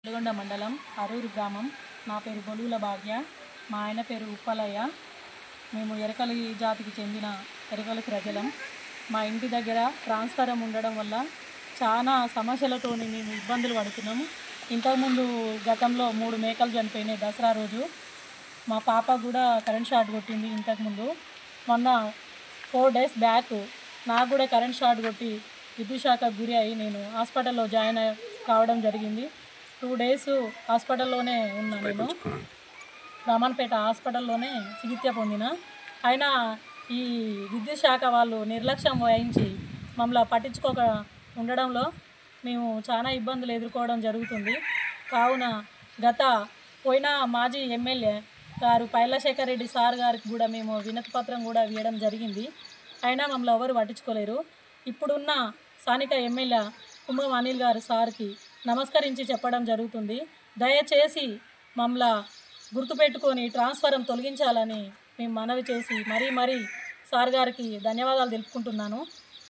నల్గొండ మండలం అరూరు గ్రామం. నా పేరు బొలుగుల భాగ్య, మా ఆయన పేరు ఉప్పలయ్య. మేము ఎరకలి జాతికి చెందిన ఎరకలి ప్రజలం. మా ఇంటి దగ్గర ట్రాన్స్ఫారం ఉండడం వల్ల చాలా సమస్యలతో మేము ఇబ్బందులు పడుతున్నాము. ఇంతకుముందు గతంలో 3 మేకలు చనిపోయినాయి దసరా రోజు. మా పాప కూడా కరెంట్ షార్ట్ కొట్టింది. ఇంతకుముందు మొన్న 4 డేస్ బ్యాక్ నాకు కూడా కరెంట్ షార్ట్ కొట్టి విద్యుత్ శాఖకు గురి అయ్యి నేను హాస్పిటల్లో జాయిన్ కావడం జరిగింది. 2 డేస్ హాస్పిటల్లోనే ఉన్నా. నేను రామన్పేట హాస్పిటల్లోనే చికిత్స పొందిన. అయినా ఈ విద్యుత్ శాఖ వాళ్ళు నిర్లక్ష్యం వహించి మమ్మల్ని పట్టించుకోక ఉండడంలో మేము చాలా ఇబ్బందులు ఎదుర్కోవడం జరుగుతుంది. కావున పోయిన మాజీ ఎమ్మెల్యే గారు పైలశేఖర్ రెడ్డి సార్ గారికి కూడా మేము వినతి పత్రం కూడా ఇవ్వడం జరిగింది. అయినా మమ్మల్ని ఎవరు పట్టించుకోలేరు. ఇప్పుడున్న స్థానిక ఎమ్మెల్యే కుంభం అనిల్ గారు సార్కి నమస్కరించి చెప్పడం జరుగుతుంది. దయచేసి మమ్మల్ని గుర్తుపెట్టుకొని ట్రాన్స్ఫారం తొలగించాలని మేము మనవి చేసి మరీ సార్ గారికి ధన్యవాదాలు తెలుపుకుంటున్నాను.